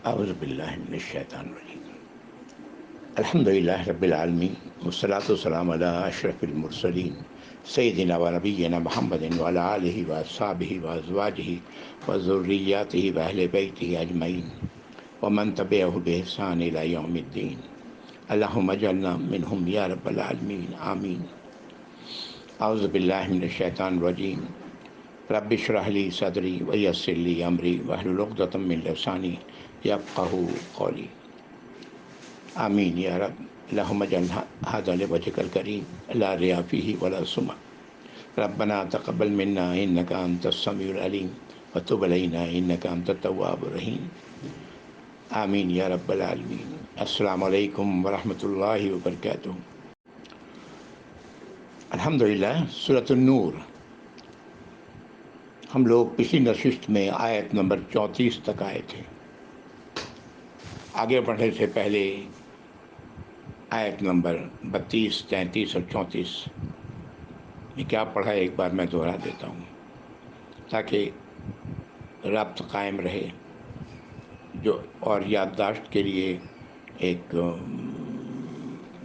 اعوذ باللہ من الشیطان الرجیم الحمد للہ رب العالمین والصلاة والسلام علی اشرف المرسلین سیدنا و نبینا محمد وعلی آلہ واصحابہ وازواجہ وذریاتہ واہل بیتہ اجمعین ومن تبعہ بإحسان الی یوم الدین اللہم اجعلنا منہم یا رب العالمین آمین۔ اعوذ باللہ من الشیطان الرجیم رب اشرح لی صدری ویسر لی امری واحلل عقدۃ من لسانی یفقہوا قولی آمین یا رب۔ اللہم اجعل ھذا لوجہک الکریم لا ریاء فیہ ولا سمع ربنا تقبل منا انک انت السمیع العلیم وتب علینا انک انت التواب الرحیم آمین یا رب العالمین۔ السلام علیکم ورحمۃ اللہ وبرکاتہ۔ الحمدللہ سورۃ النور، ہم لوگ پچھلی نشست میں آیت نمبر 34 تک آئے تھے۔ آگے بڑھنے سے پہلے آیت نمبر 32، 33 اور 34 میں کیا پڑھا ہے ایک بار میں دوہرا دیتا ہوں تاکہ ربط قائم رہے جو اور یادداشت کے لیے ایک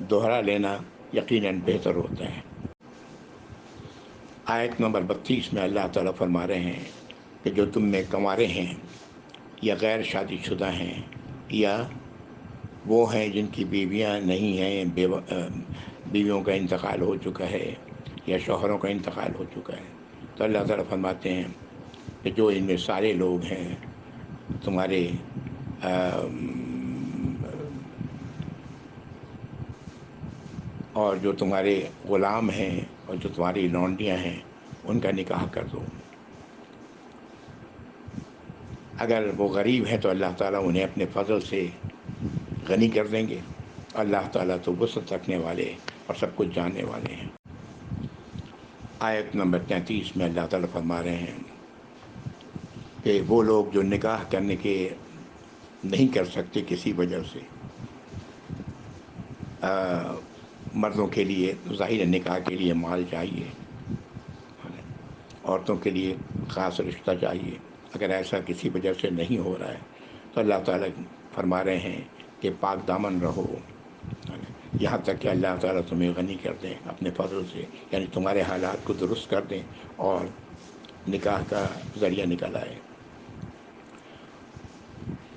دوہرا لینا یقیناً بہتر ہوتا ہے۔ آیت نمبر 32 میں اللہ تعالیٰ فرما رہے ہیں کہ جو تم میں کنوارے ہیں یا غیر شادی شدہ ہیں یا وہ ہیں جن کی بیویاں نہیں ہیں، بیویوں کا انتقال ہو چکا ہے یا شوہروں کا انتقال ہو چکا ہے، تو اللہ تعالیٰ فرماتے ہیں کہ جو ان میں سارے لوگ ہیں تمہارے اور جو تمہارے غلام ہیں اور جو تمہاری لونڈیاں ہیں ان کا نکاح کر دو۔ اگر وہ غریب ہیں تو اللہ تعالیٰ انہیں اپنے فضل سے غنی کر دیں گے۔ اللہ تعالیٰ تو وسعت رکھنے والے اور سب کچھ جاننے والے ہیں۔ آیت نمبر 33 میں اللہ تعالیٰ فرما رہے ہیں کہ وہ لوگ جو نکاح کرنے کے نہیں کر سکتے کسی وجہ سے، مردوں کے لیے ظاہر نکاح کے لیے مال چاہیے، عورتوں کے لیے خاص رشتہ چاہیے، اگر ایسا کسی وجہ سے نہیں ہو رہا ہے تو اللہ تعالیٰ فرما رہے ہیں کہ پاک دامن رہو یہاں تک کہ اللہ تعالیٰ تمہیں غنی کر دیں اپنے فضل سے، یعنی تمہارے حالات کو درست کر دیں اور نکاح کا ذریعہ نکل آئے۔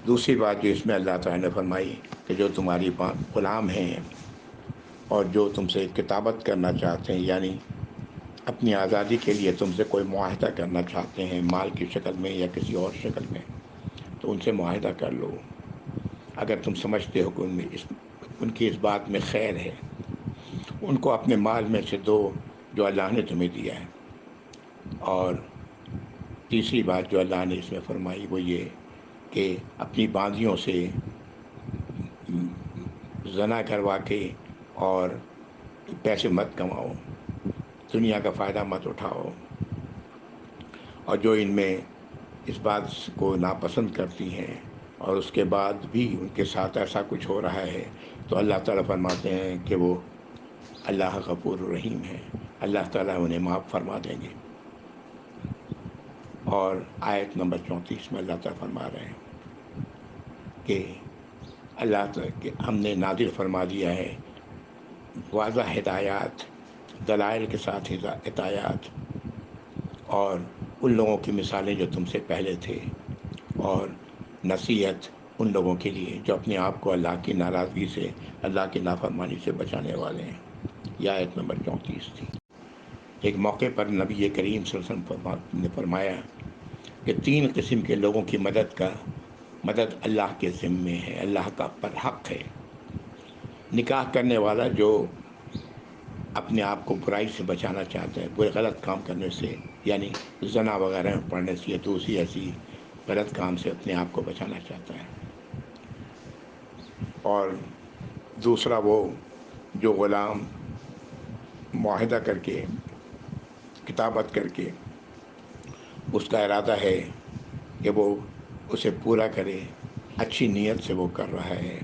دوسری بات جو اس میں اللہ تعالیٰ نے فرمائی کہ جو تمہاری غلام ہیں اور جو تم سے کتابت کرنا چاہتے ہیں، یعنی اپنی آزادی کے لیے تم سے کوئی معاہدہ کرنا چاہتے ہیں مال کی شکل میں یا کسی اور شکل میں، تو ان سے معاہدہ کر لو۔ اگر تم سمجھتے ہو کہ ان کی اس بات میں خیر ہے، ان کو اپنے مال میں سے دو جو اللہ نے تمہیں دیا ہے۔ اور تیسری بات جو اللہ نے اس میں فرمائی وہ یہ کہ اپنی باندیوں سے زنا کروا کے اور پیسے مت کماؤ، دنیا کا فائدہ مت اٹھاؤ، اور جو ان میں اس بات کو ناپسند کرتی ہیں اور اس کے بعد بھی ان کے ساتھ ایسا کچھ ہو رہا ہے تو اللہ تعالیٰ فرماتے ہیں کہ وہ اللہ غفور الرحیم ہے، اللہ تعالیٰ انہیں معاف فرما دیں گے۔ اور آیت نمبر 34 میں اللہ تعالیٰ فرما رہے ہیں کہ اللہ تعالیٰ کہ ہم نے نازل فرما دیا ہے واضح ہدایات، دلائل کے ساتھ ہدایات، اور ان لوگوں کی مثالیں جو تم سے پہلے تھے، اور نصیحت ان لوگوں کے لیے جو اپنے آپ کو اللہ کی ناراضگی سے، اللہ کی نافرمانی سے بچانے والے ہیں۔ یہ آیت نمبر 34 تھی۔ ایک موقع پر نبی کریم صلی اللہ علیہ وسلم نے فرمایا کہ 3 قسم کے لوگوں کی مدد اللہ کے ذمے ہے، اللہ کا پر حق ہے۔ نکاح کرنے والا جو اپنے آپ کو برائی سے بچانا چاہتا ہے، برے غلط کام کرنے سے، یعنی زنا وغیرہ میں پڑھنے سے یا دوسری ایسی غلط کام سے اپنے آپ کو بچانا چاہتا ہے۔ اور دوسرا وہ جو غلام معاہدہ کر کے، کتابت کر کے اس کا ارادہ ہے کہ وہ اسے پورا کرے، اچھی نیت سے وہ کر رہا ہے،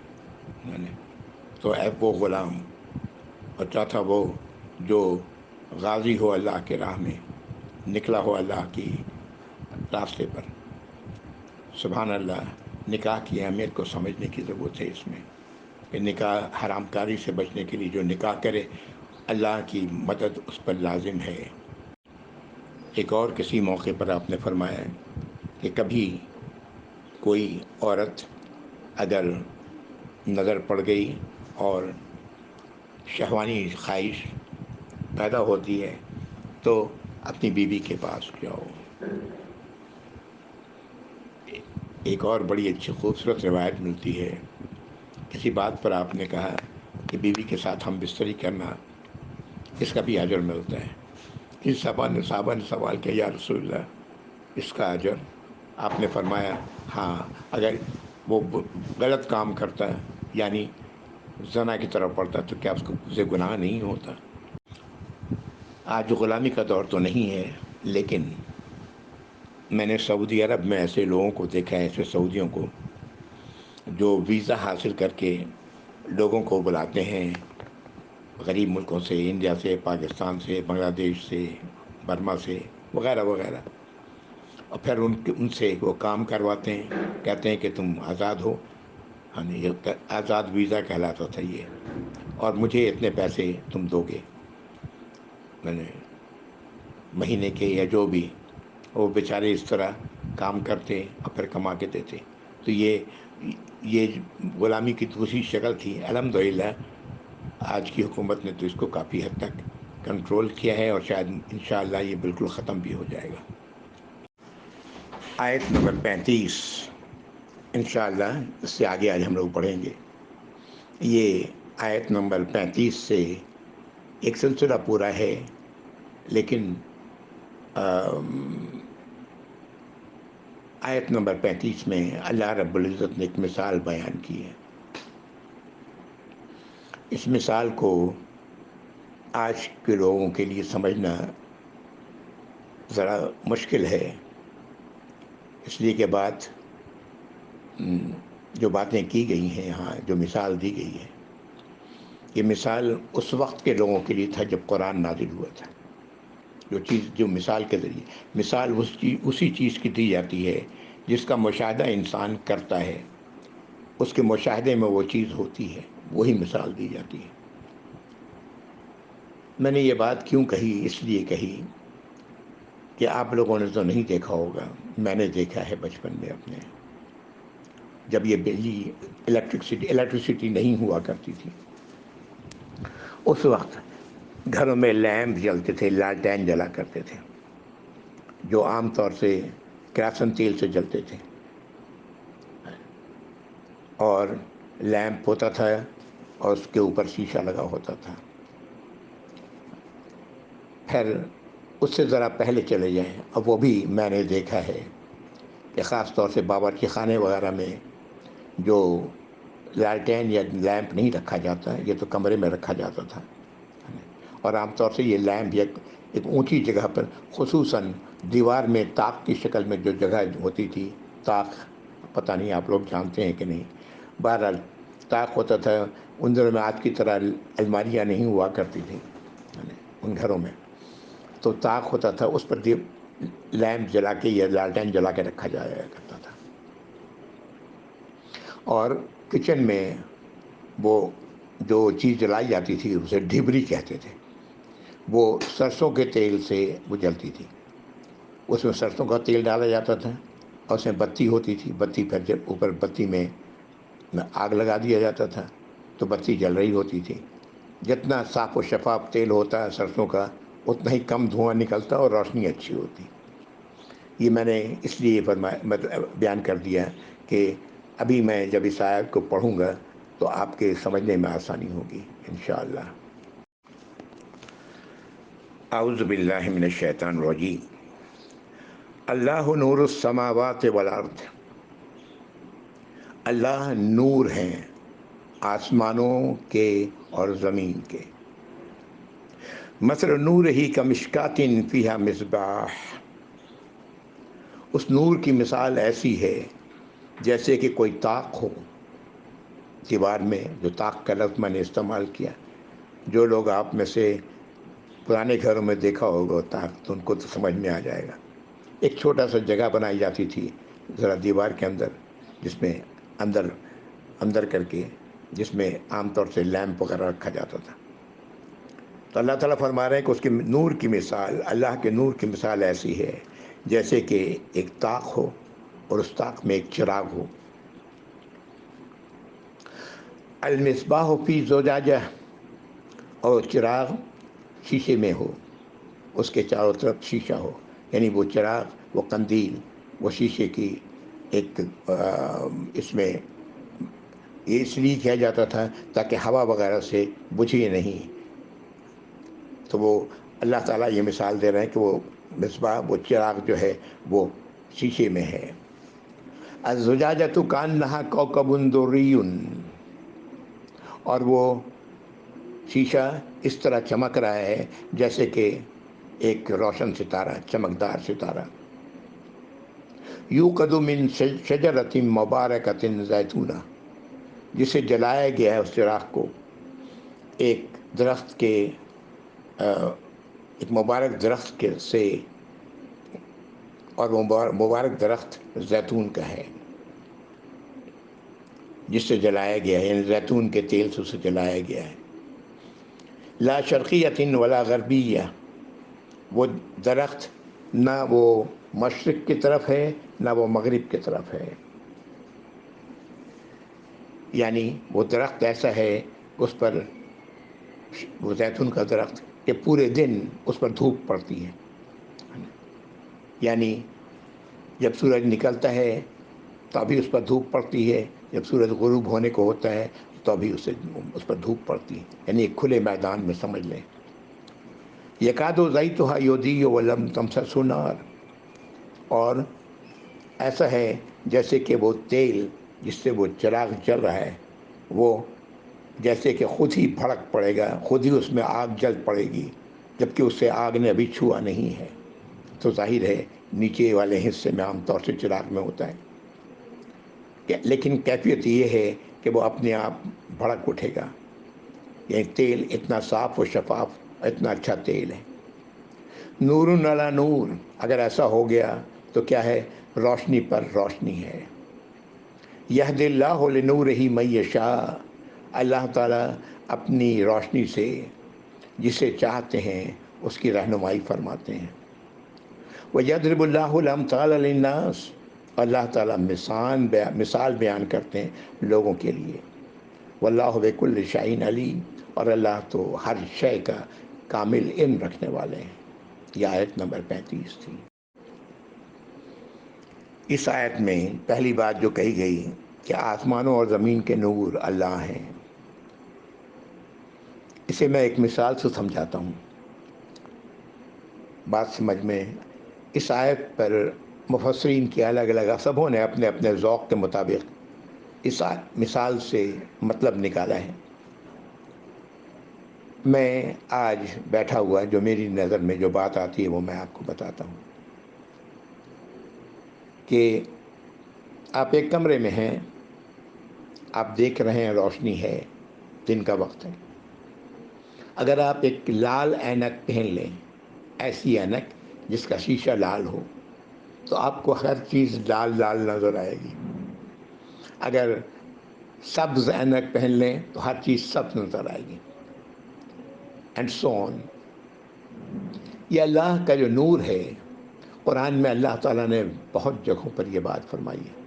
تو ہے وہ غلام۔ اور چوتھا وہ جو غازی ہو اللہ کے راہ میں، نکلا ہو اللہ کی راستے پر، سبحان اللہ، نکاح کی اہمیت کو سمجھنے کی ضرورت ہے اس میں، کہ نکاح حرام کاری سے بچنے کے لیے جو نکاح کرے اللہ کی مدد اس پر لازم ہے۔ ایک اور کسی موقع پر آپ نے فرمایا کہ کبھی کوئی عورت اگر نظر پڑ گئی اور شہوانی خواہش پیدا ہوتی ہے تو اپنی بیوی کے پاس جاؤ۔ ایک اور بڑی اچھی خوبصورت روایت ملتی ہے، کسی بات پر آپ نے کہا کہ بیوی کے ساتھ ہم بستری کرنا، اس کا بھی اجر ملتا ہے۔ کسی صحابہ نے سوال کیا، یا رسول اللہ اس کا اجر؟ آپ نے فرمایا ہاں، اگر وہ غلط کام کرتا ہے یعنی زنا کی طرف پڑتا تو کیا اس کو سے گناہ نہیں ہوتا؟ آج غلامی کا دور تو نہیں ہے، لیکن میں نے سعودی عرب میں ایسے لوگوں کو دیکھا ہے، ایسے سعودیوں کو جو ویزا حاصل کر کے لوگوں کو بلاتے ہیں غریب ملکوں سے، انڈیا سے، پاکستان سے، بنگلہ دیش سے، برما سے وغیرہ وغیرہ، اور پھر ان سے وہ کام کرواتے ہیں، کہتے ہیں کہ تم آزاد ہو۔ ہاں، یہ آزاد ویزا کہلاتا تھا یہ، اور مجھے اتنے پیسے تم دو گے، میں نے مہینے کے یا جو بھی، وہ بیچارے اس طرح کام کرتے اور پھر کما کے دیتے۔ تو یہ غلامی کی دوسری شکل تھی۔ الحمدللہ آج کی حکومت نے تو اس کو کافی حد تک کنٹرول کیا ہے، اور شاید انشاءاللہ یہ بالکل ختم بھی ہو جائے گا۔ آیت نمبر 35 انشاءاللہ اس سے آگے آج ہم لوگ پڑھیں گے۔ یہ آیت نمبر 35 سے ایک سلسلہ پورا ہے، لیکن آیت نمبر 35 میں اللہ رب العزت نے ایک مثال بیان کی ہے۔ اس مثال کو آج کے لوگوں کے لیے سمجھنا ذرا مشکل ہے، اس لیے کہ جو باتیں کی گئی ہیں یہاں، جو مثال دی گئی ہے، یہ مثال اس وقت کے لوگوں کے لیے تھا جب قرآن نازل ہوا تھا۔ جو مثال کے ذریعے، مثال اسی چیز کی دی جاتی ہے جس کا مشاہدہ انسان کرتا ہے، اس کے مشاہدے میں وہ چیز ہوتی ہے، وہی مثال دی جاتی ہے۔ میں نے یہ بات کیوں کہی؟ اس لیے کہی کہ آپ لوگوں نے تو نہیں دیکھا ہوگا، میں نے دیکھا ہے بچپن میں اپنے، جب یہ بجلی الیکٹرسٹی نہیں ہوا کرتی تھی، اس وقت گھروں میں لیمپ جلتے تھے، لالٹین جلا کرتے تھے، جو عام طور سے کراسن تیل سے جلتے تھے، اور لیمپ ہوتا تھا اور اس کے اوپر شیشہ لگا ہوتا تھا۔ پھر اس سے ذرا پہلے چلے جائیں، اب وہ بھی میں نے دیکھا ہے کہ خاص طور سے باورچی خانے وغیرہ میں جو لالٹین یا لیمپ نہیں رکھا جاتا، یہ تو کمرے میں رکھا جاتا تھا، اور عام طور سے یہ لیمپ ایک اونچی جگہ پر، خصوصاً دیوار میں طاق کی شکل میں جو جگہ ہوتی تھی، طاق پتہ نہیں آپ لوگ جانتے ہیں کہ نہیں، بہرحال طاق ہوتا تھا۔ ان دنوں میں آج کی طرح الماریاں نہیں ہوا کرتی تھیں ان گھروں میں، تو طاق ہوتا تھا، اس پر لیمپ جلا کے یا لالٹین جلا کے رکھا جایا کرتا تھا۔ اور کچن میں وہ جو چیز جلائی جاتی تھی اسے ڈھبری کہتے تھے، وہ سرسوں کے تیل سے وہ جلتی تھی، اس میں سرسوں کا تیل ڈالا جاتا تھا، اور اس میں بتی ہوتی تھی، بتی پھر جب اوپر بتی میں آگ لگا دیا جاتا تھا تو بتی جل رہی ہوتی تھی۔ جتنا صاف و شفاف تیل ہوتا ہے سرسوں کا، اتنا ہی کم دھواں نکلتا اور روشنی اچھی ہوتی۔ یہ میں نے اس لیے بیان کر دیا کہ ابھی میں جب اس آیت کو پڑھوں گا تو آپ کے سمجھنے میں آسانی ہوگی انشاءاللہ۔ اعوذ باللہ من الشیطان الرجیم۔ اللہ نور السماوات والارض، اللہ نور ہیں آسمانوں کے اور زمین کے۔ مثل نور ہی کمشکات فیہا مصباح، اس نور کی مثال ایسی ہے جیسے کہ کوئی طاق ہو دیوار میں، جو طاق کا لفظ میں نے استعمال کیا، جو لوگ آپ میں سے پرانے گھروں میں دیکھا ہوگا طاق، تو ان کو تو سمجھ میں آ جائے گا۔ ایک چھوٹا سا جگہ بنائی جاتی تھی ذرا دیوار کے اندر، جس میں اندر اندر کر کے جس میں عام طور سے لیمپ وغیرہ رکھا جاتا تھا. تو اللہ تعالیٰ فرما رہے ہیں کہ اس کے نور کی مثال، اللہ کے نور کی مثال ایسی ہے جیسے کہ ایک طاق ہو اور اس طاق میں ایک چراغ ہو. المصباح فی زجاجہ، اور چراغ شیشے میں ہو، اس کے چاروں طرف شیشہ ہو. یعنی وہ چراغ، وہ قندیل، وہ شیشے کی ایک اس میں یہ اس لیے کیا جاتا تھا تاکہ ہوا وغیرہ سے بجھے نہیں. تو وہ اللہ تعالیٰ یہ مثال دے رہے ہیں کہ وہ مصباح، وہ چراغ جو ہے وہ شیشے میں ہے. الزجاجۃ کانہا کوکب دری، اور وہ شیشہ اس طرح چمک رہا ہے جیسے کہ ایک روشن ستارہ، چمکدار ستارہ. یوقد من شجرۃ مبارکۃ زیتونہ، جسے جلایا گیا ہے اس چراغ کو ایک درخت کے ایک مبارک درخت کے سے، اور مبارک درخت زیتون کا ہے جس سے جلایا گیا ہے، یعنی زیتون کے تیل سے اسے جلایا گیا ہے. لا شرقیۃ ولا غربیہ، وہ درخت نہ وہ مشرق کی طرف ہے نہ وہ مغرب کی طرف ہے. یعنی وہ درخت ایسا ہے اس پر، وہ زیتون کا درخت، کہ پورے دن اس پر دھوپ پڑتی ہے. یعنی جب سورج نکلتا ہے تو ابھی اس پر دھوپ پڑتی ہے، جب سورج غروب ہونے کو ہوتا ہے تو ابھی اس پر دھوپ پڑتی ہے. یعنی ایک کھلے میدان میں سمجھ لیں. یکاد زیتھا یضیء ولم تمسسہ نار، اور ایسا ہے جیسے کہ وہ تیل جس سے وہ چراغ جل رہا ہے وہ جیسے کہ خود ہی بھڑک پڑے گا، خود ہی اس میں آگ جل پڑے گی، جبکہ اس سے آگ نے ابھی چھوا نہیں ہے. تو ظاہر ہے نیچے والے حصے میں عام طور سے چراغ میں ہوتا ہے، لیکن کیفیت یہ ہے کہ وہ اپنے آپ بھڑک اٹھے گا. یہ تیل اتنا صاف و شفاف، اتنا اچھا تیل ہے. نور علی نور، اگر ایسا ہو گیا تو کیا ہے؟ روشنی پر روشنی ہے. یہدی اللہ لنورہ من یشاء، اللہ تعالیٰ اپنی روشنی سے جسے چاہتے ہیں اس کی رہنمائی فرماتے ہیں. وَيَضْرِبُ اللَّهُ الْأَمْثَالَ لِلنَّاسِ، اللہ تعالیٰ مثال بیان کرتے ہیں لوگوں کے لیے. واللہ بکل شیء علیم، اور اللہ تو ہر شے کا کامل علم رکھنے والے ہیں. یہ آیت نمبر 35 تھی. اس آیت میں پہلی بات جو کہی گئی کہ آسمانوں اور زمین کے نور اللہ ہیں، اسے میں ایک مثال سے سمجھاتا ہوں. بات سمجھ میں، اس آیت پر مفسرین کی الگ الگ، سبوں نے اپنے اپنے ذوق کے مطابق اس مثال سے مطلب نکالا ہے. میں آج بیٹھا ہوا جو میری نظر میں جو بات آتی ہے وہ میں آپ کو بتاتا ہوں. کہ آپ ایک کمرے میں ہیں، آپ دیکھ رہے ہیں روشنی ہے، دن کا وقت ہے. اگر آپ ایک لال اینک پہن لیں، ایسی اینک جس کا شیشہ لال ہو، تو آپ کو ہر چیز لال لال نظر آئے گی. اگر سبز اینک پہن لیں تو ہر چیز سبز نظر آئے گی. اینڈ سو آن. یہ اللہ کا جو نور ہے، قرآن میں اللہ تعالیٰ نے بہت جگہوں پر یہ بات فرمائی ہے.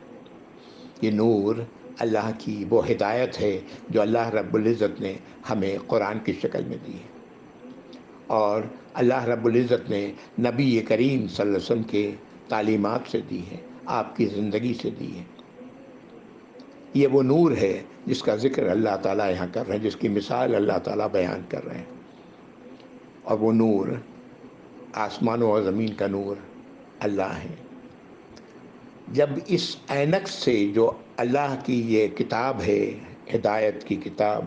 یہ نور اللہ کی وہ ہدایت ہے جو اللہ رب العزت نے ہمیں قرآن کی شکل میں دی ہے، اور اللہ رب العزت نے نبی کریم صلی اللہ علیہ وسلم کے تعلیمات سے دی ہے، آپ کی زندگی سے دی ہے. یہ وہ نور ہے جس کا ذکر اللہ تعالیٰ یہاں کر رہے ہیں، جس کی مثال اللہ تعالیٰ بیان کر رہے ہیں. اور وہ نور آسمانوں اور زمین کا نور اللہ ہے. جب اس اینک سے جو اللہ کی یہ کتاب ہے، ہدایت کی کتاب،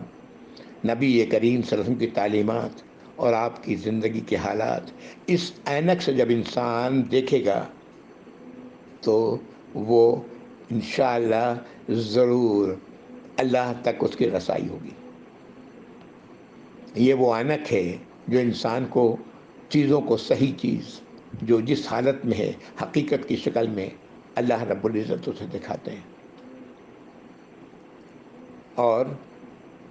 نبی کریم صلی اللہ علیہ وسلم کی تعلیمات اور آپ کی زندگی کے حالات، اس اینک سے جب انسان دیکھے گا تو وہ انشاءاللہ ضرور اللہ تک اس کی رسائی ہوگی. یہ وہ اینک ہے جو انسان کو چیزوں کو صحیح چیز جو جس حالت میں ہے حقیقت کی شکل میں اللہ رب العزت اسے دکھاتے ہیں. اور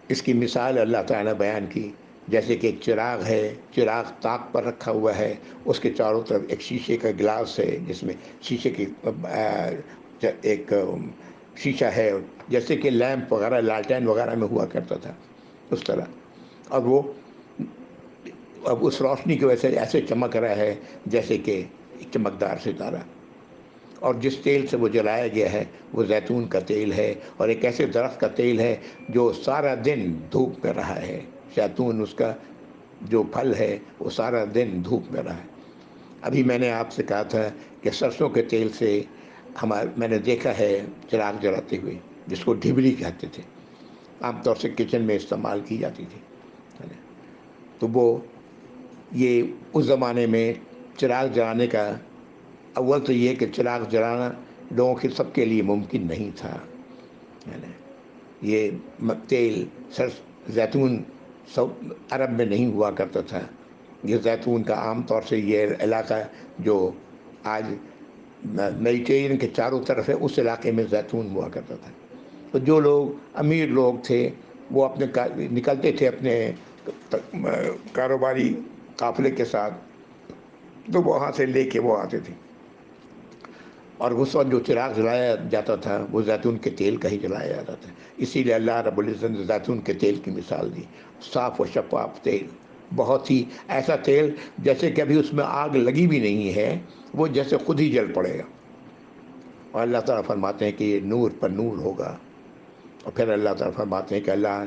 اس کی مثال اللہ تعالیٰ نے بیان کی، جیسے کہ ایک چراغ ہے، چراغ طاق پر رکھا ہوا ہے، اس کے چاروں طرف ایک شیشے کا گلاس ہے جس میں شیشے کی ایک شیشہ ہے، جیسے کہ لیمپ وغیرہ لالٹین وغیرہ میں ہوا کرتا تھا اس طرح، اور وہ اب اس روشنی کی وجہ سے ایسے چمک رہا ہے جیسے کہ ایک چمکدار ستارہ، اور جس تیل سے وہ جلایا گیا ہے وہ زیتون کا تیل ہے، اور ایک ایسے درخت کا تیل ہے جو سارا دن دھوپ میں رہا ہے، زیتون اس کا جو پھل ہے وہ سارا دن دھوپ میں رہا ہے۔ ابھی میں نے آپ سے کہا تھا کہ سرسوں کے تیل سے میں نے دیکھا ہے چراغ جلاتے ہوئے، جس کو ڈھبلی کہتے تھے، عام طور سے کچن میں استعمال کی جاتی تھی، تو وہ یہ اس زمانے میں چراغ جلانے کا، اول تو یہ کہ چراغ جلانا لوگوں کے سب کے لیے ممکن نہیں تھا، یہ تیل زیتون سب عرب میں نہیں ہوا کرتا تھا، یہ زیتون کا عام طور سے یہ علاقہ جو آج میڈیٹرینین کے چاروں طرف ہے اس علاقے میں زیتون ہوا کرتا تھا، تو جو لوگ امیر لوگ تھے وہ اپنے نکلتے تھے اپنے کاروباری قافلے کے ساتھ، تو وہاں سے لے کے وہ آتے تھے، اور اس وقت جو چراغ جلایا جاتا تھا وہ زیتون کے تیل کا ہی جلایا جاتا تھا، اسی لیے اللہ رب العزت نے زیتون کے تیل کی مثال دی، صاف و شفاف تیل، بہت ہی ایسا تیل جیسے کہ ابھی اس میں آگ لگی بھی نہیں ہے، وہ جیسے خود ہی جل پڑے گا، اور اللہ تعالیٰ فرماتے ہیں کہ یہ نور پر نور ہوگا، اور پھر اللہ تعالیٰ فرماتے ہیں کہ اللہ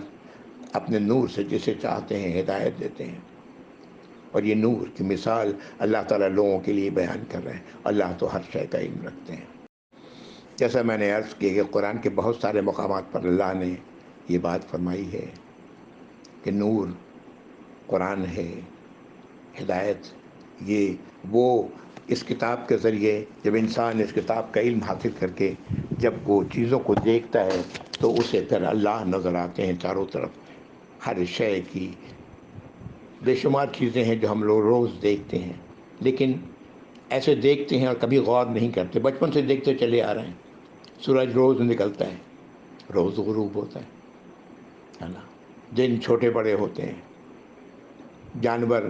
اپنے نور سے جسے چاہتے ہیں ہدایت دیتے ہیں، اور یہ نور کی مثال اللہ تعالیٰ لوگوں کے لیے بیان کر رہے ہیں، اللہ تو ہر شے کا علم رکھتے ہیں۔ جیسا میں نے عرض کیا کہ قرآن کے بہت سارے مقامات پر اللہ نے یہ بات فرمائی ہے کہ نور قرآن ہے، ہدایت، یہ وہ اس کتاب کے ذریعے جب انسان اس کتاب کا علم حاصل کر کے جب وہ چیزوں کو دیکھتا ہے تو اسے پھر اللہ نظر آتے ہیں چاروں طرف، ہر شے کی بے شمار چیزیں ہیں جو ہم لوگ روز دیکھتے ہیں، لیکن ایسے دیکھتے ہیں اور کبھی غور نہیں کرتے، بچپن سے دیکھتے چلے آ رہے ہیں، سورج روز نکلتا ہے، روز غروب ہوتا ہے نا، دن چھوٹے بڑے ہوتے ہیں، جانور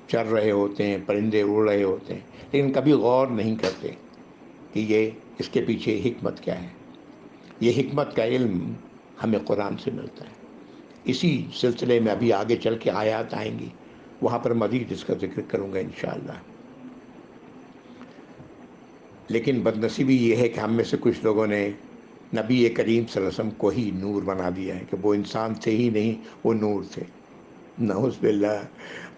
چر رہے ہوتے ہیں، پرندے اڑ رہے ہوتے ہیں، لیکن کبھی غور نہیں کرتے کہ یہ اس کے پیچھے حکمت کیا ہے۔ یہ حکمت کا علم ہمیں قرآن سے ملتا ہے، اسی سلسلے میں ابھی آگے چل کے آیات آئیں گی، وہاں پر مزید اس کا ذکر کروں گا انشاءاللہ۔ لیکن بدنصیبی یہ ہے کہ ہم میں سے کچھ لوگوں نے نبی کریم صلی اللہ علیہ وسلم کو ہی نور بنا دیا ہے کہ وہ انسان تھے ہی نہیں، وہ نور تھے، نعوذ باللہ۔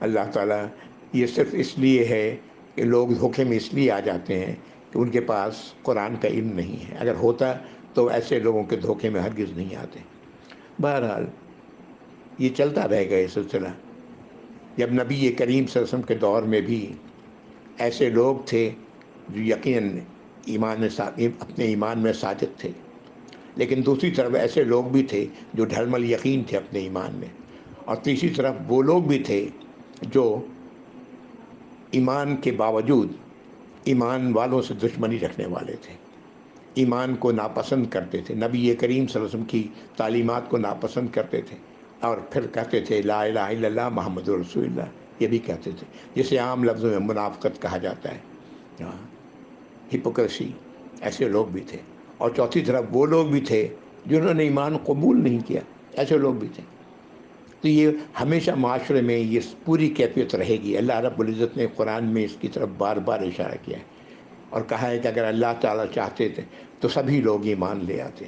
اللہ تعالیٰ یہ صرف اس لیے ہے کہ لوگ دھوکے میں اس لیے آ جاتے ہیں کہ ان کے پاس قرآن کا علم نہیں ہے، اگر ہوتا تو ایسے لوگوں کے دھوکے میں ہرگز نہیں آتے۔ بہرحال یہ چلتا رہے گا یہ سلسلہ، جب نبی کریم صلی اللہ علیہ وسلم کے دور میں بھی ایسے لوگ تھے جو یقیناً اپنے ایمان میں صادق تھے، لیکن دوسری طرف ایسے لوگ بھی تھے جو ڈھلمل یقین تھے اپنے ایمان میں، اور تیسری طرف وہ لوگ بھی تھے جو ایمان کے باوجود ایمان والوں سے دشمنی رکھنے والے تھے، ایمان کو ناپسند کرتے تھے، نبی کریم صلی اللہ علیہ وسلم کی تعلیمات کو ناپسند کرتے تھے، اور پھر کہتے تھے لا الہ الا اللہ محمد رسول اللہ، یہ بھی کہتے تھے، جسے عام لفظوں میں منافقت کہا جاتا ہے، ہپوکریسی، ایسے لوگ بھی تھے، اور چوتھی طرف وہ لوگ بھی تھے جنہوں نے ایمان قبول نہیں کیا، ایسے لوگ بھی تھے۔ تو یہ ہمیشہ معاشرے میں یہ پوری کیفیت رہے گی، اللہ رب العزت نے قرآن میں اس کی طرف بار بار اشارہ کیا ہے، اور کہا ہے کہ اگر اللہ تعالیٰ چاہتے تھے تو سبھی لوگ ایمان لے آتے،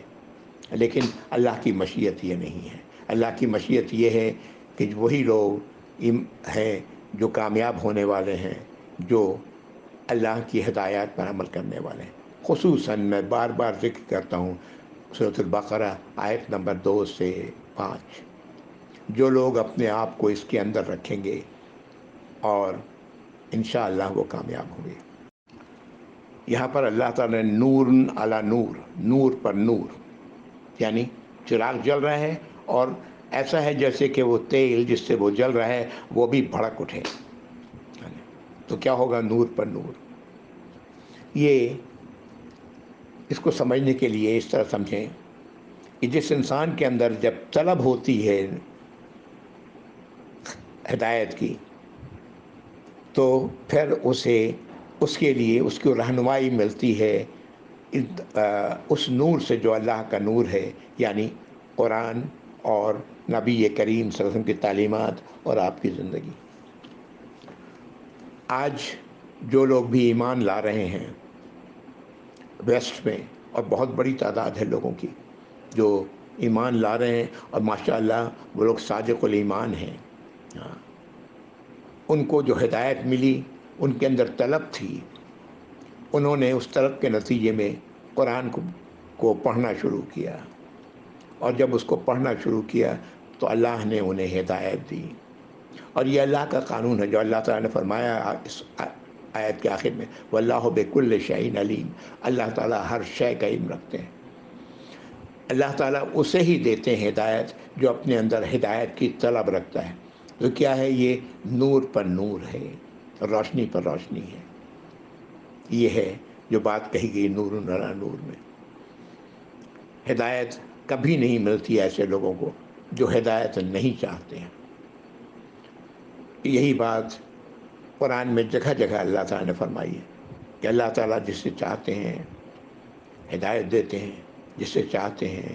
لیکن اللہ کی مشیت یہ نہیں ہے، اللہ کی مشیت یہ ہے کہ وہی لوگ ہیں جو کامیاب ہونے والے ہیں، جو اللہ کی ہدایات پر عمل کرنے والے ہیں۔ خصوصاً میں بار بار ذکر کرتا ہوں سورۃ البقرہ آیت نمبر 2 سے 5، جو لوگ اپنے آپ کو اس کے اندر رکھیں گے اور انشاءاللہ وہ کامیاب ہوں گے۔ یہاں پر اللہ تعالیٰ نے نور علی نور، نور پر نور، یعنی چراغ جل رہا ہے اور ایسا ہے جیسے کہ وہ تیل جس سے وہ جل رہا ہے وہ بھی بھڑک اٹھے، تو کیا ہوگا نور پر نور۔ یہ اس کو سمجھنے کے لیے اس طرح سمجھیں کہ جس انسان کے اندر جب طلب ہوتی ہے ہدایت کی تو پھر اسے اس کے لیے اس کو رہنمائی ملتی ہے اس نور سے جو اللہ کا نور ہے، یعنی قرآن اور نبی کریم صلی اللہ علیہ وسلم کی تعلیمات اور آپ کی زندگی۔ آج جو لوگ بھی ایمان لا رہے ہیں ویسٹ میں، اور بہت بڑی تعداد ہے لوگوں کی جو ایمان لا رہے ہیں، اور ماشاءاللہ وہ لوگ صادق الایمان ہیں، ہاں، ان کو جو ہدایت ملی ان کے اندر طلب تھی، انہوں نے اس طلب کے نتیجے میں قرآن کو پڑھنا شروع کیا، اور جب اس کو پڑھنا شروع کیا تو اللہ نے انہیں ہدایت دی۔ اور یہ اللہ کا قانون ہے جو اللہ تعالیٰ نے فرمایا اس آیت کے آخر میں، واللہ بکل شیء علیم، اللہ تعالیٰ ہر شے کا علم رکھتے ہیں۔ اللہ تعالیٰ اسے ہی دیتے ہیں ہدایت جو اپنے اندر ہدایت کی طلب رکھتا ہے۔ تو کیا ہے یہ؟ نور پر نور ہے، روشنی پر روشنی ہے۔ یہ ہے جو بات کہی گئی نور علی نور میں۔ ہدایت کبھی نہیں ملتی ایسے لوگوں کو جو ہدایت نہیں چاہتے ہیں۔ یہی بات قرآن میں جگہ جگہ اللہ تعالیٰ نے فرمائی ہے کہ اللہ تعالیٰ جس سے چاہتے ہیں ہدایت دیتے ہیں، جس سے چاہتے ہیں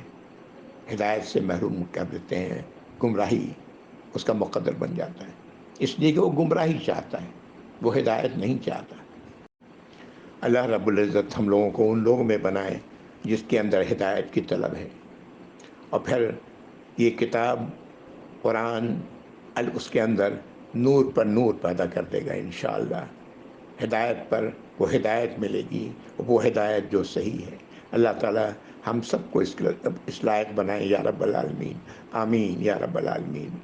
ہدایت سے محروم کر دیتے ہیں، گمراہی اس کا مقدر بن جاتا ہے، اس لیے کہ وہ گمراہی چاہتا ہے، وہ ہدایت نہیں چاہتا۔ اللہ رب العزت ہم لوگوں کو ان لوگوں میں بنائے جس کے اندر ہدایت کی طلب ہے، اور پھر یہ کتاب قرآن اس کے اندر نور پر نور پیدا کر دے گا انشاءاللہ۔ ہدایت پر وہ ہدایت ملے گی، وہ ہدایت جو صحیح ہے۔ اللہ تعالیٰ ہم سب کو اس لائق بنائے یا رب العالمین، آمین یا رب العالمین،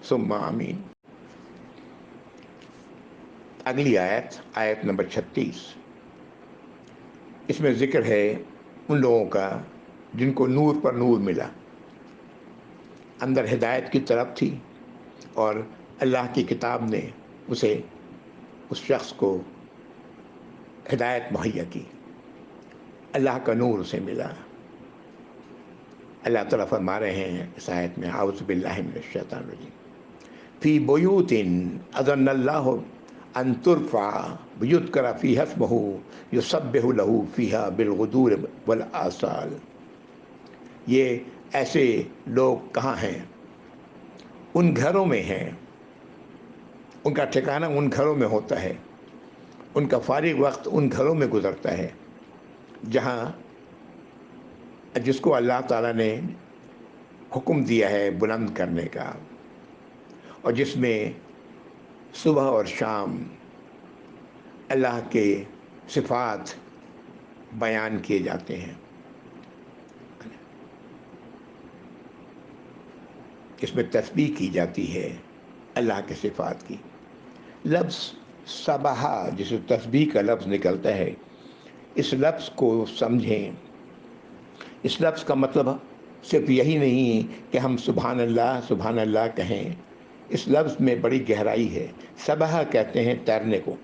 ثم آمین۔ اگلی آیت نمبر 36، اس میں ذکر ہے ان لوگوں کا جن کو نور پر نور ملا، اندر ہدایت کی طرف تھی، اور اللہ کی کتاب نے اس شخص کو ہدایت مہیا کی، اللہ کا نور اسے ملا۔ اللہ تعالیٰ فرما رہے ہیں اس آیت میں، اعوذ باللہ من الشیطان الرجیم، فی بیوت اذن اللہ ان ترفع ویذکر فیہا اسمہ یسبح لہ فیہا بالغدو والآصال۔ یہ ایسے لوگ کہاں ہیں؟ ان گھروں میں ہیں، ان کا ٹھکانہ ان گھروں میں ہوتا ہے، ان کا فارغ وقت ان گھروں میں گزرتا ہے جہاں جس کو اللہ تعالیٰ نے حکم دیا ہے بلند کرنے کا، اور جس میں صبح اور شام اللہ کے صفات بیان کیے جاتے ہیں۔ اس میں تسبیح کی جاتی ہے اللہ کے صفات کی۔ لفظ سبحہ جسے تسبیح کا لفظ نکلتا ہے، اس لفظ کو سمجھیں۔ اس لفظ کا مطلب صرف یہی نہیں کہ ہم سبحان اللہ کہیں، اس لفظ میں بڑی گہرائی ہے۔ سبحہ کہتے ہیں تیرنے کو۔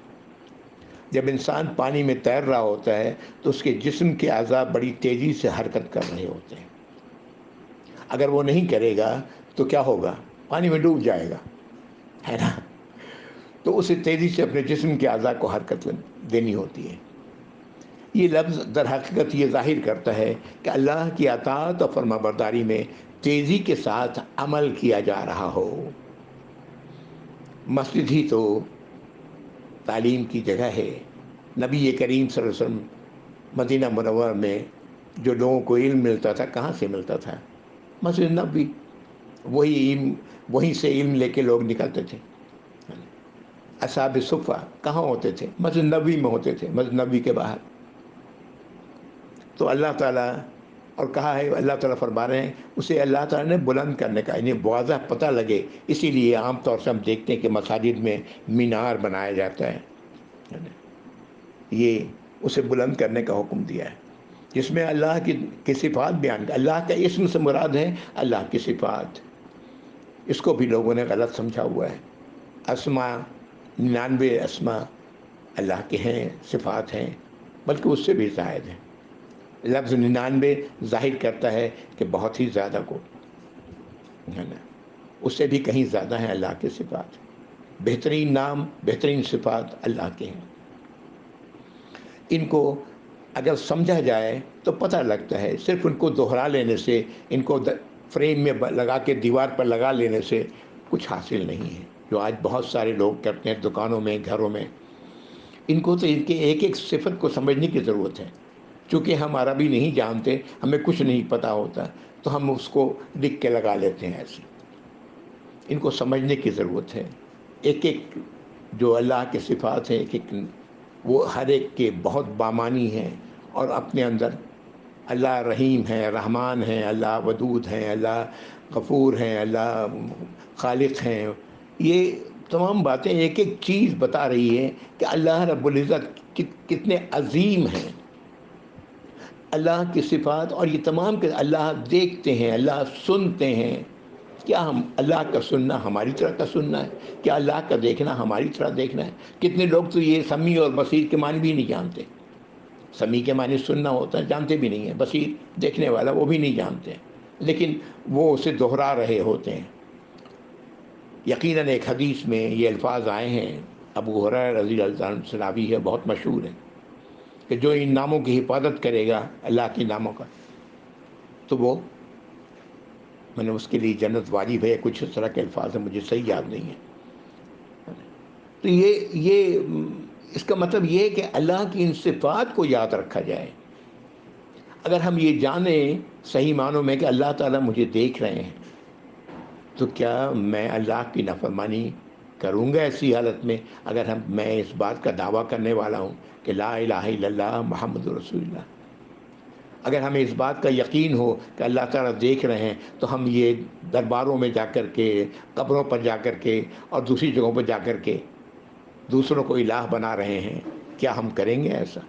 جب انسان پانی میں تیر رہا ہوتا ہے تو اس کے جسم کے اعضاء بڑی تیزی سے حرکت کر رہے ہوتے ہیں۔ اگر وہ نہیں کرے گا تو کیا ہوگا؟ پانی میں ڈوب جائے گا، ہے نا؟ تو اسے تیزی سے اپنے جسم کے اعضاء کو حرکت دینی ہوتی ہے۔ یہ لفظ در حقیقت یہ ظاہر کرتا ہے کہ اللہ کی اطاعت اور فرما برداری میں تیزی کے ساتھ عمل کیا جا رہا ہو۔ مسجد ہی تو تعلیم کی جگہ ہے۔ نبی کریم صلی اللہ علیہ وسلم مدینہ منورہ میں جو لوگوں کو علم ملتا تھا کہاں سے ملتا تھا؟ مسجد نبوی، وہیں سے علم لے کے لوگ نکلتے تھے۔ اصحاب صفہ کہاں ہوتے تھے؟ مسجد نبوی میں ہوتے تھے، مسجد نبوی کے باہر۔ تو اللہ تعالیٰ، اور کہا ہے اللہ تعالیٰ فرما رہے ہیں اسے اللہ تعالیٰ نے بلند کرنے کا، یعنی واضح پتہ لگے، اسی لیے عام طور سے ہم دیکھتے ہیں کہ مساجد میں مینار بنایا جاتا ہے، یہ اسے بلند کرنے کا حکم دیا ہے، جس میں اللہ کی صفات بیان، اللہ کا اسم سے مراد ہے اللہ کی صفات۔ اس کو بھی لوگوں نے غلط سمجھا ہوا ہے۔ اسماء 99 اسماء اللہ کے ہیں، صفات ہیں، بلکہ اس سے بھی زائد ہیں۔ لفظ 99 ظاہر کرتا ہے کہ بہت ہی زیادہ کو ہے نا، اس سے بھی کہیں زیادہ ہیں اللہ کے صفات. بہترین نام، بہترین صفات اللہ کے ہیں. ان کو اگر سمجھا جائے تو پتہ لگتا ہے، صرف ان کو دہرا لینے سے، ان کو فریم میں لگا کے دیوار پر لگا لینے سے کچھ حاصل نہیں ہے. جو آج بہت سارے لوگ کرتے ہیں دکانوں میں، گھروں میں، ان کو تو ان کے ایک ایک صفت کو سمجھنے کی ضرورت ہے. چونکہ ہم عربی نہیں جانتے، ہمیں کچھ نہیں پتہ ہوتا، تو ہم اس کو لکھ کے لگا لیتے ہیں ایسے. ان کو سمجھنے کی ضرورت ہے. ایک ایک جو اللہ کے صفات ہیں، ایک ایک وہ ہر ایک کے بہت بامانی ہیں، اور اپنے اندر اللہ رحیم ہے، رحمان ہے، اللہ ودود ہیں، اللہ غفور ہیں، اللہ خالق ہیں. یہ تمام باتیں ایک ایک چیز بتا رہی ہے کہ اللہ رب العزت کتنے عظیم ہیں. اللہ کی صفات اور یہ تمام کہ اللہ دیکھتے ہیں، اللہ سنتے ہیں. کیا ہم اللہ کا سننا ہماری طرح کا سننا ہے؟ کیا اللہ کا دیکھنا ہماری طرح دیکھنا ہے؟ کتنے لوگ تو یہ سمیع اور بصیر کے معنی بھی نہیں جانتے. سمیع کے معنی سننا ہوتا ہے، جانتے بھی نہیں ہیں. بصیر دیکھنے والا، وہ بھی نہیں جانتے ہیں، لیکن وہ اسے دہرا رہے ہوتے ہیں. یقیناً ایک حدیث میں یہ الفاظ آئے ہیں، ابو ہریرہ رضی اللہ عنہ سے راوی ہے، بہت مشہور ہے، کہ جو ان ناموں کی حفاظت کرے گا، اللہ کے ناموں کا، تو وہ میں نے اس کے لیے جنت واجب ہے. کچھ اس طرح کے الفاظ ہیں، مجھے صحیح یاد نہیں ہے. تو یہ اس کا مطلب یہ ہے کہ اللہ کی ان صفات کو یاد رکھا جائے. اگر ہم یہ جانیں صحیح معنوں میں کہ اللہ تعالیٰ مجھے دیکھ رہے ہیں، تو کیا میں اللہ کی نافرمانی کروں گا ایسی حالت میں؟ اگر میں اس بات کا دعویٰ کرنے والا ہوں کہ لا الہ الا اللہ محمد رسول اللہ، اگر ہمیں اس بات کا یقین ہو کہ اللہ تعالیٰ دیکھ رہے ہیں، تو ہم یہ درباروں میں جا کر کے، قبروں پر جا کر کے، اور دوسری جگہوں پر جا کر کے دوسروں کو الہ بنا رہے ہیں. کیا ہم کریں گے ایسا؟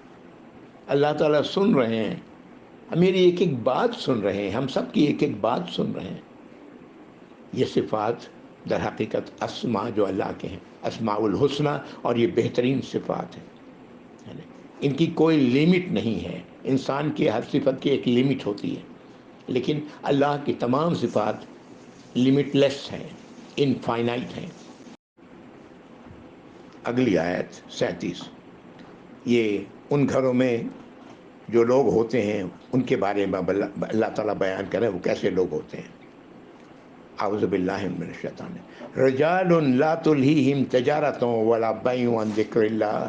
اللہ تعالیٰ سن رہے ہیں، میری ایک ایک بات سن رہے ہیں، ہم سب کی ایک ایک بات سن رہے ہیں. یہ صفات در حقیقت اسماء جو اللہ کے ہیں، اسماء الحسنہ، اور یہ بہترین صفات ہیں. ان کی کوئی لیمٹ نہیں ہے. انسان کی ہر صفت کی ایک لیمٹ ہوتی ہے، لیکن اللہ کی تمام صفات لمٹ لیس ہیں، انفائنائٹ ہیں. اگلی آیت 37، یہ ان گھروں میں جو لوگ ہوتے ہیں ان کے بارے میں اللہ تعالیٰ بیان کریں وہ کیسے لوگ ہوتے ہیں. اعوذ باللہ من الشیطان. رجال لا تلہیہم تجارۃ ولا بیع عن ذکر اللہ،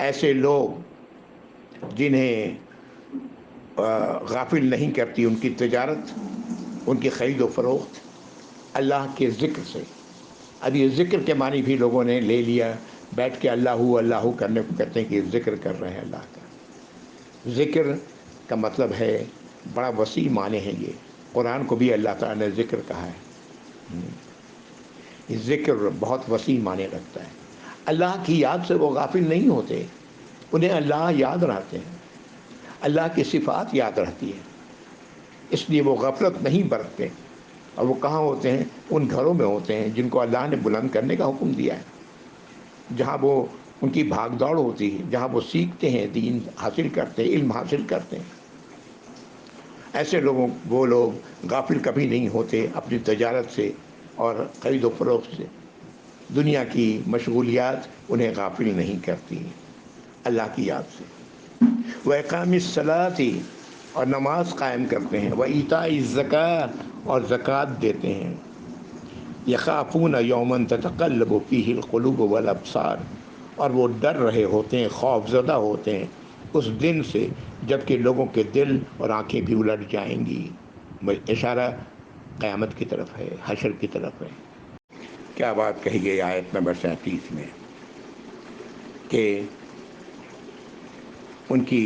ایسے لوگ جنہیں غافل نہیں کرتی ان کی تجارت، ان کی خرید و فروخت اللہ کے ذکر سے. اب یہ ذکر کے معنی بھی لوگوں نے لے لیا، بیٹھ کے اللہ اللہ کرنے کو کہتے ہیں کہ ذکر کر رہے ہیں اللہ کا. ذکر کا مطلب ہے بڑا وسیع معنی ہے. یہ قرآن کو بھی اللہ تعالیٰ نے ذکر کہا ہے. یہ ذکر بہت وسیع معنی رکھتا ہے. اللہ کی یاد سے وہ غافل نہیں ہوتے، انہیں اللہ یاد رہتے ہیں، اللہ کی صفات یاد رہتی ہے، اس لیے وہ غفلت نہیں برتتے. اور وہ کہاں ہوتے ہیں؟ ان گھروں میں ہوتے ہیں جن کو اللہ نے بلند کرنے کا حکم دیا ہے، جہاں وہ ان کی بھاگ دوڑ ہوتی ہے، جہاں وہ سیکھتے ہیں، دین حاصل کرتے ہیں، علم حاصل کرتے ہیں. ایسے وہ لوگ غافل کبھی نہیں ہوتے اپنی تجارت سے اور خرید و فروخت سے. دنیا کی مشغولیات انہیں غافل نہیں کرتی اللہ کی یاد سے. وَإِقَامِ الصَّلَاةِ، اور نماز قائم کرتے ہیں، وَإِيتَاءِ الزَّكَاةِ، اور زکوٰۃ دیتے ہیں. يَخَافُونَ يَوْمًا تَتَقَلَّبُ فِيهِ الْقُلُوبُ وَالْأَبْصَارُ، اور وہ ڈر رہے ہوتے ہیں، خوف زدہ ہوتے ہیں اس دن سے جب کہ لوگوں کے دل اور آنکھیں بھی الٹ جائیں گی. اشارہ قیامت کی طرف ہے، حشر کی طرف ہے. کیا بات کہی گئی آیت نمبر 37 میں کہ ان کی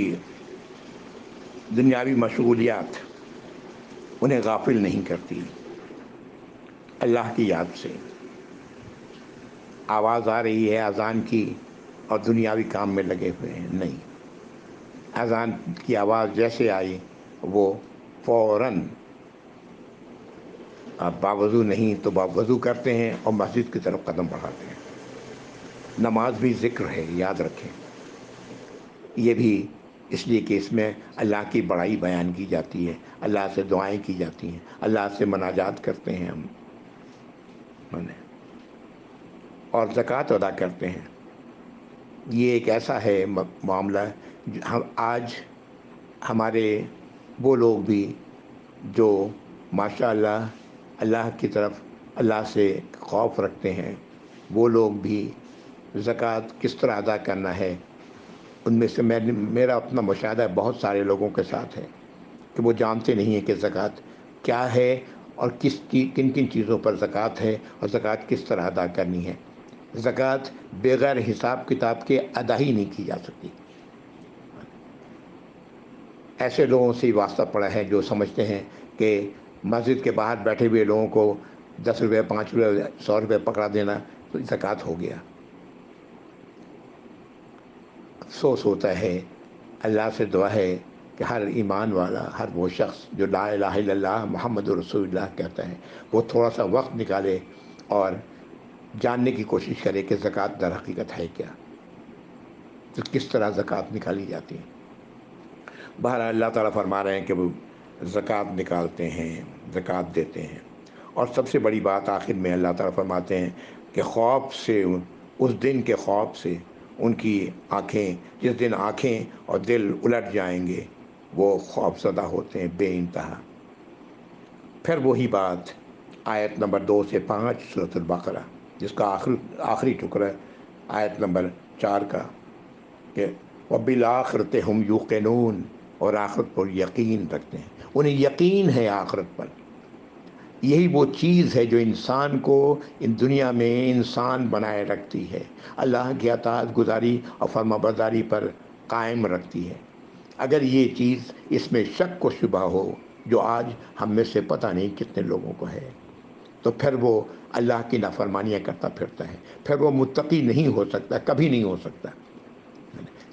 دنیاوی مشغولیات انہیں غافل نہیں کرتی اللہ کی یاد سے. آواز آ رہی ہے اذان کی اور دنیاوی کام میں لگے ہوئے ہیں، نہیں. اذان کی آواز جیسے آئی وہ فوراً، آپ باوضو نہیں تو باوضو کرتے ہیں اور مسجد کی طرف قدم بڑھاتے ہیں. نماز بھی ذکر ہے، یاد رکھیں. یہ بھی اس لیے کہ اس میں اللہ کی بڑائی بیان کی جاتی ہے، اللہ سے دعائیں کی جاتی ہیں، اللہ سے مناجات کرتے ہیں ہم اور زکوٰۃ ادا کرتے ہیں۔ یہ ایک ایسا ہے معاملہ ہم آج ہمارے وہ لوگ بھی جو ماشاء اللہ اللہ کی طرف اللہ سے خوف رکھتے ہیں، وہ لوگ بھی زکوٰۃ کس طرح ادا کرنا ہے، ان میں سے میرا اپنا مشاہدہ بہت سارے لوگوں کے ساتھ ہے کہ وہ جانتے نہیں ہیں کہ زکوٰۃ کیا ہے اور کن کن چیزوں پر زکوٰۃ ہے اور زکوٰۃ کس طرح ادا کرنی ہے۔ زکوٰۃ بغیر حساب کتاب کے ادا ہی نہیں کی جا سکتی۔ ایسے لوگوں سے واسطہ پڑا ہے جو سمجھتے ہیں کہ مسجد کے باہر بیٹھے ہوئے لوگوں کو 10 روپے 5 روپے 100 روپے پکڑا دینا تو زکوٰۃ ہو گیا۔ افسوس ہوتا ہے، اللہ سے دعا ہے کہ ہر ایمان والا، ہر وہ شخص جو لا الہ الا اللہ محمد رسول اللہ کہتا ہے، وہ تھوڑا سا وقت نکالے اور جاننے کی کوشش کرے کہ زکوٰۃ در حقیقت ہے کیا، تو کس طرح زکوٰۃ نکالی جاتی ہے۔ بہرحال اللہ تعالیٰ فرما رہے ہیں کہ وہ زکوٰۃ نکالتے ہیں، زکوٰۃ دیتے ہیں، اور سب سے بڑی بات آخر میں اللہ تعالیٰ فرماتے ہیں کہ خوف سے، اس دن کے خوف سے ان کی آنکھیں، جس دن آنکھیں اور دل الٹ جائیں گے، وہ خوف زدہ ہوتے ہیں بے انتہا۔ پھر وہی بات آیت نمبر 2 سے 5 سورۃ البقرہ، جس کا آخری ٹکڑا آیت نمبر 4 کا، کہ وَبِالْآخِرَةِ هُمْ يُوقِنُونَ، اور آخرت پر یقین رکھتے ہیں، انہیں یقین ہے آخرت پر۔ یہی وہ چیز ہے جو انسان کو ان دنیا میں انسان بنائے رکھتی ہے، اللہ کی اطاعت گزاری اور فرما برداری پر قائم رکھتی ہے۔ اگر یہ چیز، اس میں شک و شبہ ہو، جو آج ہم میں سے پتہ نہیں کتنے لوگوں کو ہے، تو پھر وہ اللہ کی نافرمانیاں کرتا پھرتا ہے، پھر وہ متقی نہیں ہو سکتا، کبھی نہیں ہو سکتا،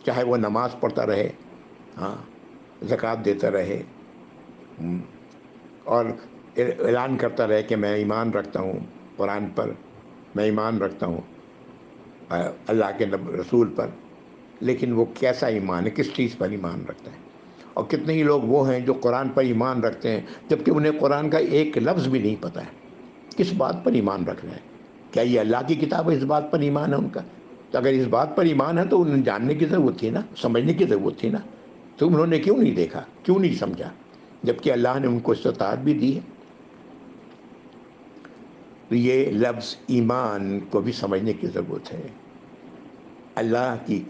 چاہے وہ نماز پڑھتا رہے، ہاں، زکوٰۃ دیتا رہے، اور اعلان کرتا رہے کہ میں ایمان رکھتا ہوں قرآن پر، میں ایمان رکھتا ہوں اللہ کے رسول پر، لیکن وہ کیسا ایمان ہے، کس چیز پر ایمان رکھتا ہے؟ اور کتنے ہی لوگ وہ ہیں جو قرآن پر ایمان رکھتے ہیں جبکہ انہیں قرآن کا ایک لفظ بھی نہیں پتہ ہے، کس بات پر ایمان رکھ رہے ہیں؟ کیا یہ اللہ کی کتاب ہے؟ اس بات پر ایمان ہے ان کا؟ تو اگر اس بات پر ایمان ہے تو انہیں جاننے کی ضرورت تھی نا، سمجھنے کی ضرورت تھی نا، تو انہوں نے کیوں نہیں دیکھا، کیوں نہیں سمجھا، جبکہ اللہ نے ان کو استطاعت بھی دی ہے؟ تو یہ لفظ ایمان کو بھی سمجھنے کی ضرورت ہے۔ اللہ کی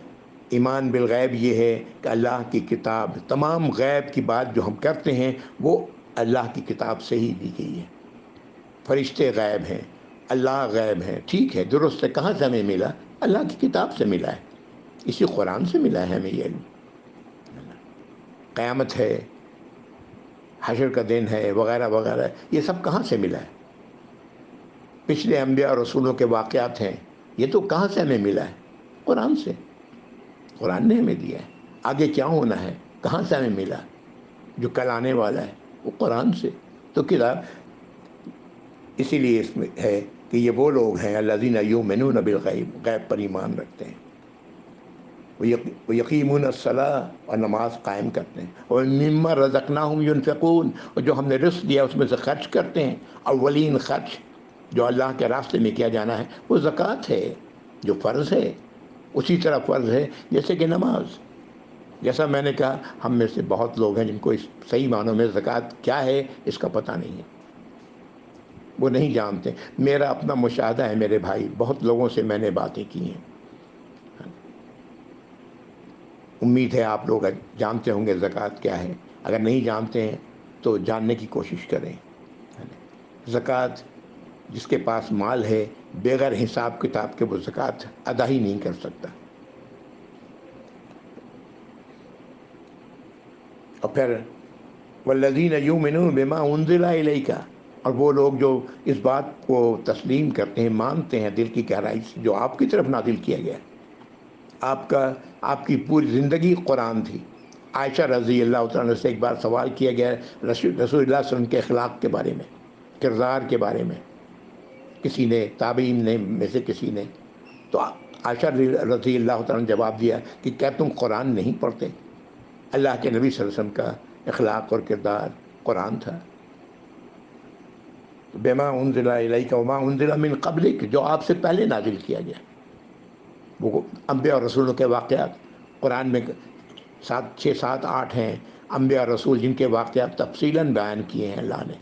ایمان بالغیب یہ ہے کہ اللہ کی کتاب، تمام غیب کی بات جو ہم کرتے ہیں وہ اللہ کی کتاب سے ہی دی گئی ہے۔ فرشتے غیب ہیں، اللہ غیب ہیں، ٹھیک ہے، درست ہے، کہاں سے ہمیں ملا؟ اللہ کی کتاب سے ملا ہے، اسی قرآن سے ملا ہے ہمیں یہ علم۔ قیامت ہے، حشر کا دن ہے، وغیرہ وغیرہ، یہ سب کہاں سے ملا ہے؟ پچھلے انبیاء اور رسولوں کے واقعات ہیں، یہ تو کہاں سے ہمیں ملا ہے؟ قرآن سے، قرآن نے ہمیں دیا ہے۔ آگے کیا ہونا ہے، کہاں سے ہمیں ملا؟ جو کل آنے والا ہے وہ قرآن سے۔ تو کتاب، اسی لیے اس میں ہے کہ یہ وہ لوگ ہیں الذین یؤمنون بالغیب، غیب پر ایمان رکھتے ہیں، وہ یقیمون الصلاۃ، اور نماز قائم کرتے ہیں، اور مما رزقناہم ینفقون، اور جو ہم نے رزق دیا اس میں سے خرچ کرتے ہیں۔ اولین خرچ جو اللہ کے راستے میں کیا جانا ہے وہ زکوٰۃ ہے، جو فرض ہے، اسی طرح فرض ہے جیسے کہ نماز۔ جیسا میں نے کہا، ہم میں سے بہت لوگ ہیں جن کو اس صحیح معنوں میں زکوٰۃ کیا ہے اس کا پتہ نہیں ہے، وہ نہیں جانتے۔ میرا اپنا مشاہدہ ہے میرے بھائی، بہت لوگوں سے میں نے باتیں کی ہیں، امید ہے آپ لوگ جانتے ہوں گے زکوٰۃ کیا ہے، اگر نہیں جانتے ہیں تو جاننے کی کوشش کریں۔ زکوٰۃ، جس کے پاس مال ہے، بغیر حساب کتاب کے وہ زکوٰۃ ادا ہی نہیں کر سکتا۔ اور پھر والذین یؤمنون بما انزل الیک، اور وہ لوگ جو اس بات کو تسلیم کرتے ہیں، مانتے ہیں دل کی گہرائی سے جو آپ کی طرف نازل کیا گیا ہے۔ آپ کی پوری زندگی قرآن تھی۔ عائشہ رضی اللہ تعالیٰ سے ایک بار سوال کیا گیا رسول اللہ صلی اللہ علیہ وسلم کے اخلاق کے بارے میں، کردار کے بارے میں، کسی نے، تابعین نے میں سے کسی نے، تو عائشہ رضی اللہ تعالیٰ نے جواب دیا کہ کیا تم قرآن نہیں پڑھتے؟ اللہ کے نبی صلی اللہ علیہ وسلم کا اخلاق اور کردار قرآن تھا. بما انزل الیک وما انزل من قبلک، جو آپ سے پہلے نازل کیا گیا. وہ انبیاء اور رسولوں کے واقعات قرآن میں 6 7 8 ہیں، انبیاء اور رسول جن کے واقعات تفصیلاً بیان کیے ہیں اللہ نے.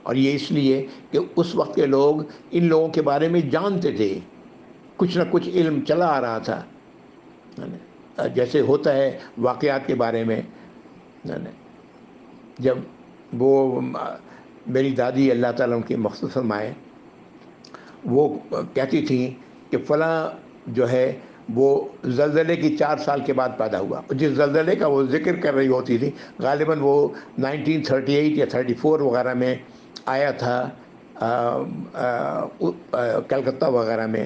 اور یہ اس لیے کہ اس وقت کے لوگ ان لوگوں کے بارے میں جانتے تھے، کچھ نہ کچھ علم چلا آ رہا تھا. جیسے ہوتا ہے واقعات کے بارے میں، جب وہ میری دادی اللہ تعالیٰ ان کی مخصوص فرمائے، وہ کہتی تھیں کہ فلاں جو ہے وہ زلزلے کی 4 سال کے بعد پیدا ہوا. جس زلزلے کا وہ ذکر کر رہی ہوتی تھی غالباً وہ 1938 یا 34 وغیرہ میں آیا تھا کلکتہ وغیرہ میں،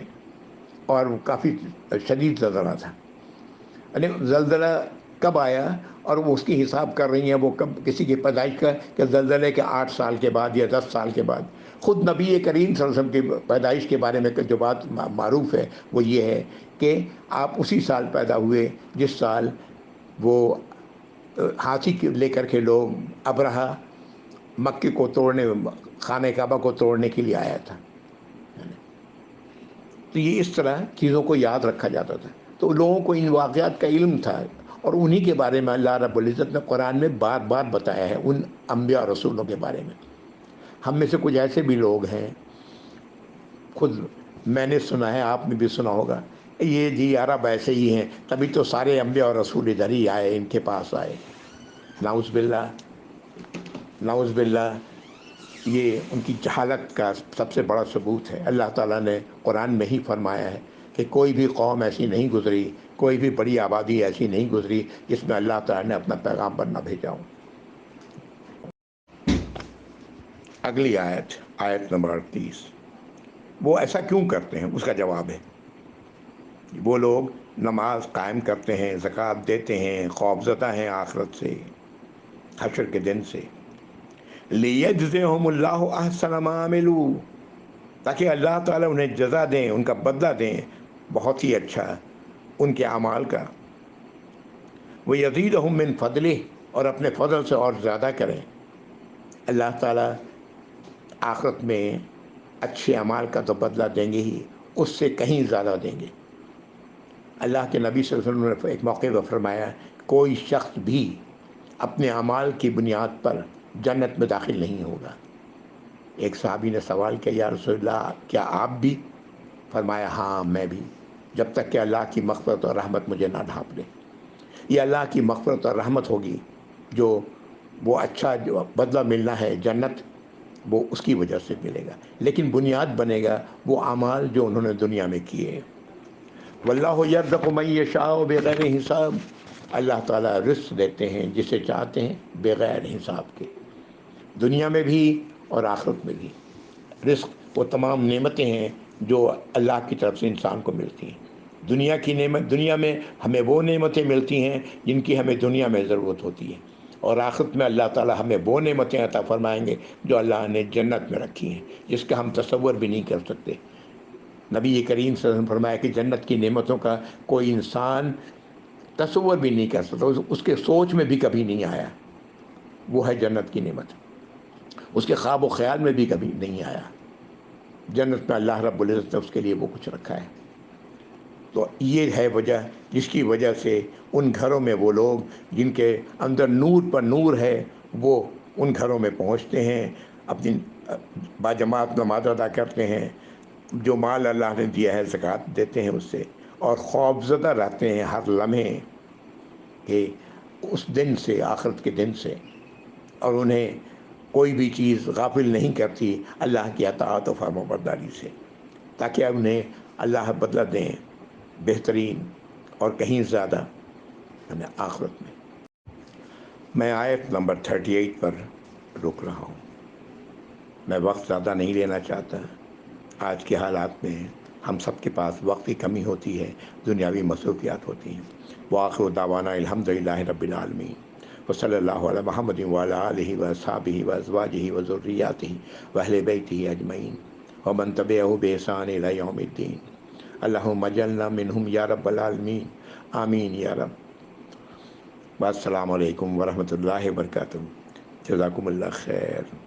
اور کافی شدید زلزلہ تھا. یعنی زلزلہ کب آیا اور وہ اس کی حساب کر رہی ہیں وہ کب کسی کی پیدائش کا، کہ زلزلے کے 8 سال کے بعد یا 10 سال کے بعد. خود نبی کریم صلی اللہ علیہ وسلم کی پیدائش کے بارے میں جو بات معروف ہے وہ یہ ہے کہ آپ اسی سال پیدا ہوئے جس سال وہ ہاتھی لے کر کے لوگ ابرہہ مکے کو توڑنے، خانہ کعبہ کو توڑنے کے لیے آیا تھا. تو یہ اس طرح چیزوں کو یاد رکھا جاتا تھا. تو لوگوں کو ان واقعات کا علم تھا، اور انہی کے بارے میں اللہ رب العزت نے قرآن میں بار بار بتایا ہے ان انبیاء اور رسولوں کے بارے میں. ہم میں سے کچھ ایسے بھی لوگ ہیں، خود میں نے سنا ہے، آپ نے بھی سنا ہوگا، یہ جی عرب ایسے ہی ہیں، تبھی تو سارے انبیاء اور رسول ادھر ہی آئے، ان کے پاس آئے. نعوذ باللہ، نعوذ باللہ. یہ ان کی جہالت کا سب سے بڑا ثبوت ہے. اللہ تعالیٰ نے قرآن میں ہی فرمایا ہے کہ کوئی بھی قوم ایسی نہیں گزری، کوئی بھی بڑی آبادی ایسی نہیں گزری جس میں اللہ تعالیٰ نے اپنا پیغام پر نہ بھیجا ہو. اگلی آیت نمبر 38. وہ ایسا کیوں کرتے ہیں؟ اس کا جواب ہے وہ لوگ نماز قائم کرتے ہیں، زکوٰۃ دیتے ہیں، خوفزدہ ہیں آخرت سے، حشر کے دن سے. لیجزہم اللہ احسن ما عملوا، تاکہ اللہ تعالیٰ انہیں جزا دیں، ان کا بدلہ دیں بہت ہی اچھا ان کے اعمال کا. ویزیدہم من فضلہ، اور اپنے فضل سے اور زیادہ کریں. اللہ تعالیٰ آخرت میں اچھے اعمال کا تو بدلہ دیں گے ہی، اس سے کہیں زیادہ دیں گے. اللہ کے نبی صلی اللہ علیہ وسلم نے ایک موقع پر فرمایا کوئی شخص بھی اپنے اعمال کی بنیاد پر جنت میں داخل نہیں ہوگا. ایک صحابی نے سوال کیا یا رسول اللہ کیا آپ بھی؟ فرمایا ہاں میں بھی، جب تک کہ اللہ کی مغفرت اور رحمت مجھے نہ ڈھانپ لے. یہ اللہ کی مغفرت اور رحمت ہوگی، جو وہ اچھا جو بدلہ ملنا ہے جنت، وہ اس کی وجہ سے ملے گا. لیکن بنیاد بنے گا وہ اعمال جو انہوں نے دنیا میں کیے. واللہ یرزق من یشاء بغیر حساب، اللہ تعالیٰ رزق دیتے ہیں جسے چاہتے ہیں بغیر حساب کے، دنیا میں بھی اور آخرت میں بھی. رزق وہ تمام نعمتیں ہیں جو اللہ کی طرف سے انسان کو ملتی ہیں. دنیا کی نعمت، دنیا میں ہمیں وہ نعمتیں ملتی ہیں جن کی ہمیں دنیا میں ضرورت ہوتی ہے، اور آخرت میں اللہ تعالیٰ ہمیں وہ نعمتیں عطا فرمائیں گے جو اللہ نے جنت میں رکھی ہیں، جس کا ہم تصور بھی نہیں کر سکتے. نبی کریم صلی اللہ علیہ وسلم فرمایا کہ جنت کی نعمتوں کا کوئی انسان تصور بھی نہیں کر سکتا، اس کے سوچ میں بھی کبھی نہیں آیا. وہ ہے جنت کی نعمت، اس کے خواب و خیال میں بھی کبھی نہیں آیا. جنت میں اللہ رب العزت نے اس کے لیے وہ کچھ رکھا ہے. تو یہ ہے وجہ جس کی وجہ سے ان گھروں میں وہ لوگ جن کے اندر نور پر نور ہے وہ ان گھروں میں پہنچتے ہیں، اپنی باجماعت نماز ادا کرتے ہیں، جو مال اللہ نے دیا ہے زکوٰۃ دیتے ہیں اس سے، اور خوفزدہ رہتے ہیں ہر لمحے کہ اس دن سے، آخرت کے دن سے، اور انہیں کوئی بھی چیز غافل نہیں کرتی اللہ کی اطاعت و فرمانبرداری سے، تاکہ انہیں اللہ بدلہ دیں بہترین اور کہیں زیادہ ہمیں آخرت میں. میں آیت نمبر 38 پر رک رہا ہوں. میں وقت زیادہ نہیں لینا چاہتا. آج کے حالات میں ہم سب کے پاس وقت کی کمی ہوتی ہے، دنیاوی مصروفیات ہوتی ہیں. وآخر دعوانا الحمدللہ رب العالمین، وصلی اللہ علی محمد وعلی آلہ وصحبہ وازواجہ وذریاتہ واہل بیتہ اجمعین ومن تبعہ بإحسان الی یوم الدین. اللہم اجعلنا منہم یا رب العالمین، آمین یا رب. السلام علیکم ورحمۃ اللہ وبرکاتہ. جزاکم اللہ خیر.